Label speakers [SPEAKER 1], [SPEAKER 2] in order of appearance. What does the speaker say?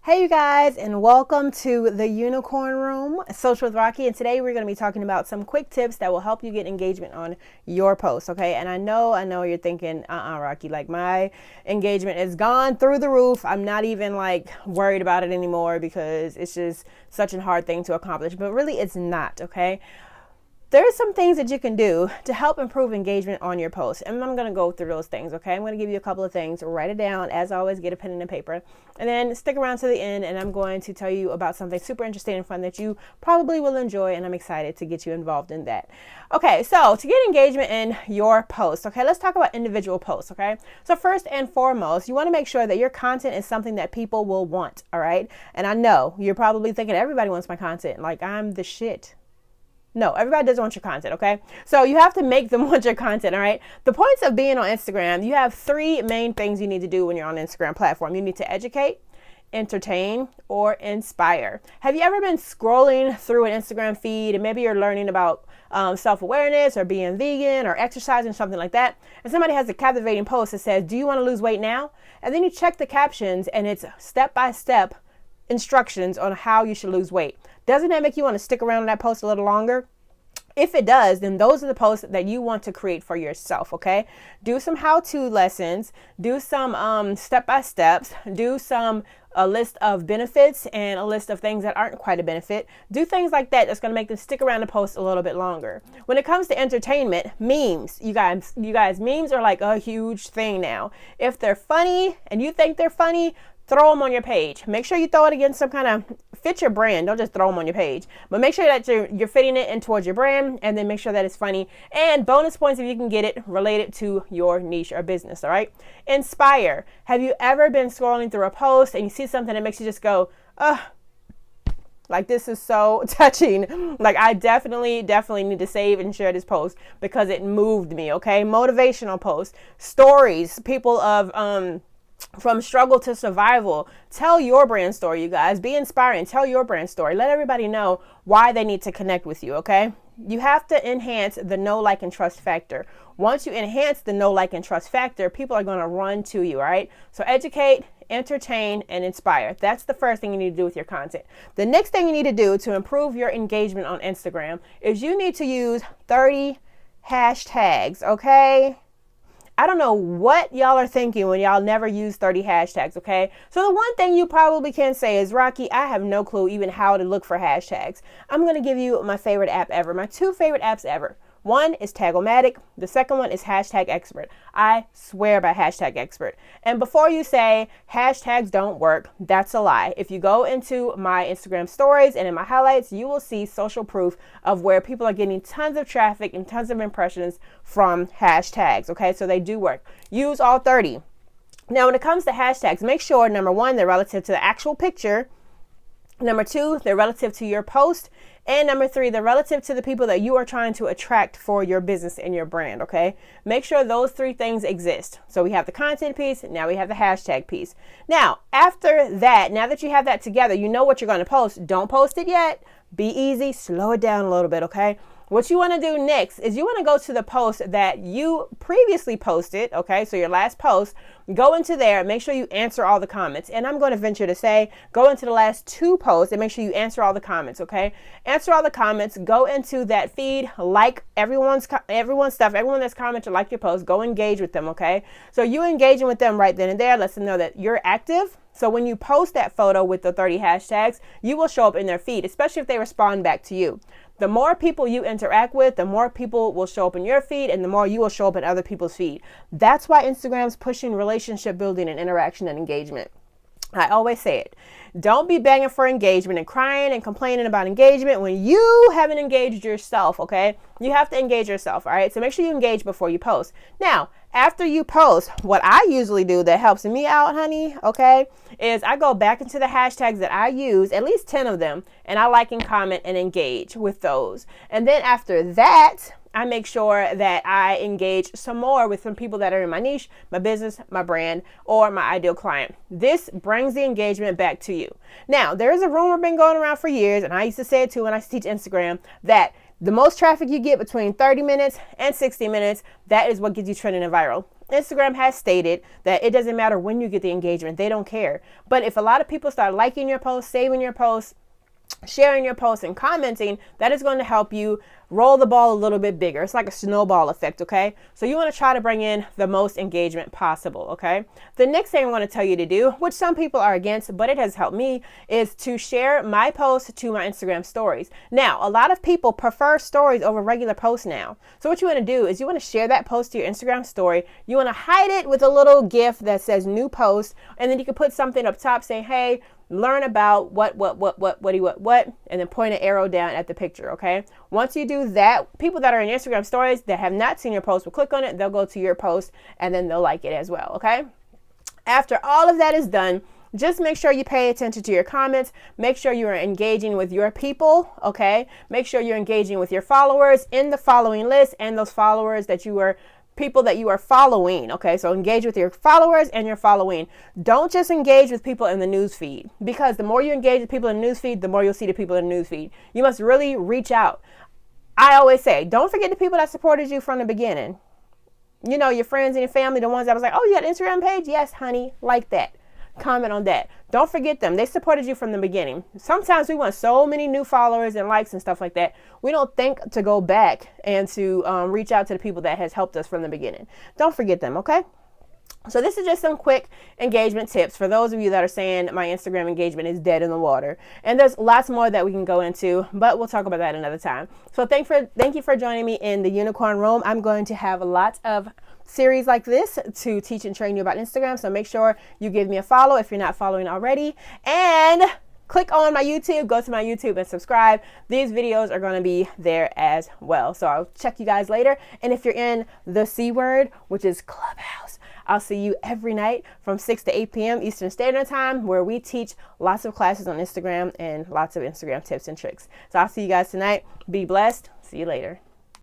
[SPEAKER 1] Hey you guys, and welcome to the Unicorn Room, Social with Rocky. And today we're going to be talking about some quick tips that will help you get engagement on your post. Okay. And I know you're thinking, Rocky, like my engagement is gone through the roof. I'm not even like worried about it anymore because it's just such a hard thing to accomplish, but really it's not. Okay. There's some things that you can do to help improve engagement on your post. And I'm going to go through those things, okay? I'm going to give you a couple of things. Write it down. As always, get a pen and a paper. And then stick around to the end, and I'm going to tell you about something super interesting and fun that you probably will enjoy, and I'm excited to get you involved in that. Okay, so to get engagement in your post, okay, let's talk about individual posts, okay? So first and foremost, you want to make sure that your content is something that people will want, all right? And I know you're probably thinking everybody wants my content. Like, I'm the shit. No, everybody doesn't want your content, okay? So you have to make them want your content, all right? The points of being on Instagram, you have three main things you need to do when you're on an Instagram platform. You need to educate, entertain, or inspire. Have you ever been scrolling through an Instagram feed and maybe you're learning about self-awareness or being vegan or exercising, something like that, and somebody has a captivating post that says, do you want to lose weight now? And then you check the captions and it's step-by-step instructions on how you should lose weight. Doesn't that make you want to stick around on that post a little longer? If it does, then those are the posts that you want to create for yourself, okay? Do some how-to lessons, do some step-by-steps, do a list of benefits and a list of things that aren't quite a benefit. Do things like that that's going to make them stick around the post a little bit longer. When it comes to entertainment, memes, you guys, memes are like a huge thing now. If they're funny and you think they're funny, throw them on your page. Make sure you throw it against some kind of fit your brand. Don't just throw them on your page, but make sure that you're fitting it in towards your brand, and then make sure that it's funny. And bonus points if you can get it related to your niche or business. All right. Inspire. Have you ever been scrolling through a post and you see something that makes you just go, like this is so touching. Like I definitely need to save and share this post because it moved me. Okay. Motivational posts, stories, people of, from struggle to survival. Tell your brand story, you guys. Be inspiring. Tell your brand story. Let everybody know why they need to connect with you, okay? You have to enhance the know, like, and trust factor. Once you enhance the know, like, and trust factor, people are going to run to you, all right? So educate, entertain, and inspire. That's the first thing you need to do with your content. The next thing you need to do to improve your engagement on Instagram is you need to use 30 hashtags, okay? I don't know what y'all are thinking when y'all never use 30 hashtags, okay? So the one thing you probably can say is, Rocky, I have no clue even how to look for hashtags. I'm going to give you my favorite app ever, my two favorite apps ever. One is Tagomatic. The second one is Hashtag Expert. I swear by Hashtag Expert. And before you say hashtags don't work, that's a lie. If you go into my Instagram stories and in my highlights, you will see social proof of where people are getting tons of traffic and tons of impressions from hashtags. Okay, so they do work. Use all 30. Now, when it comes to hashtags, make sure, number one, they're relative to the actual picture. Number two, they're relative to your post. And number three, they're relative to the people that you are trying to attract for your business and your brand, okay? Make sure those three things exist. So we have the content piece, now we have the hashtag piece. Now, after that, now that you have that together, you know what you're going to post. Don't post it yet. Be easy, slow it down a little bit, okay? What you want to do next is you want to go to the post that you previously posted, okay? So your last post, go into there and make sure you answer all the comments. And I'm going to venture to say, go into the last two posts and make sure you answer all the comments, okay? Answer all the comments, go into that feed, like everyone's stuff, everyone that's commented, like your post, go engage with them, okay? So you engaging with them right then and there lets them know that you're active. So when you post that photo with the 30 hashtags, you will show up in their feed, especially if they respond back to you. The more people you interact with, the more people will show up in your feed and the more you will show up in other people's feed. That's why Instagram's pushing relationship building and interaction and engagement. I always say it. Don't be begging for engagement and crying and complaining about engagement when you haven't engaged yourself, okay? You have to engage yourself, all right? So make sure you engage before you post. Now, after you post, what I usually do that helps me out, honey, okay, is I go back into the hashtags that I use, at least 10 of them, and I like and comment and engage with those. And then after that, I make sure that I engage some more with some people that are in my niche, my business, my brand, or my ideal client. This brings the engagement back to you. Now, there is a rumor been going around for years, and I used to say it too when I teach Instagram, that the most traffic you get between 30 minutes and 60 minutes, that is what gets you trending and viral. Instagram has stated that it doesn't matter when you get the engagement. They don't care. But if a lot of people start liking your posts, saving your posts, sharing your posts, and commenting, that is going to help you roll the ball a little bit bigger. It's like a snowball effect, okay? So you want to try to bring in the most engagement possible, okay? The next thing I want to tell you to do, which some people are against, but it has helped me, is to share my posts to my Instagram stories. Now, a lot of people prefer stories over regular posts now. So what you want to do is you want to share that post to your Instagram story. You want to hide it with a little GIF that says new post, and then you can put something up top saying, hey, learn about what, and then point an arrow down at the picture, okay? Once you do that, people that are in Instagram stories that have not seen your post will click on it, they'll go to your post, and then they'll like it as well, okay? After all of that is done, just make sure you pay attention to your comments. Make sure you are engaging with your people, okay? Make sure you're engaging with your followers in the following list and those followers that you are people that you are following. Okay, so engage with your followers and your following. Don't just engage with people in the news feed, because the more you engage with people in the news feed, the more you'll see the people in the news feed. You must really reach out. I always say, don't forget the people that supported you from the beginning. You know, your friends and your family, the ones that was like, oh, you got an Instagram page? Yes, honey, like that. Comment on that. Don't forget them. They supported you from the beginning. Sometimes we want so many new followers and likes and stuff like that. We don't think to go back and to reach out to the people that has helped us from the beginning. Don't forget them, okay? So this is just some quick engagement tips for those of you that are saying my Instagram engagement is dead in the water. And there's lots more that we can go into, but we'll talk about that another time. So thank you for joining me in the Unicorn Room. I'm going to have a lot of series like this to teach and train you about Instagram. So make sure you give me a follow if you're not following already. And click on my YouTube, go to my YouTube and subscribe. These videos are going to be there as well. So I'll check you guys later. And if you're in the C word, which is Clubhouse, I'll see you every night from 6 to 8 p.m. Eastern Standard Time, where we teach lots of classes on Instagram and lots of Instagram tips and tricks. So I'll see you guys tonight. Be blessed. See you later.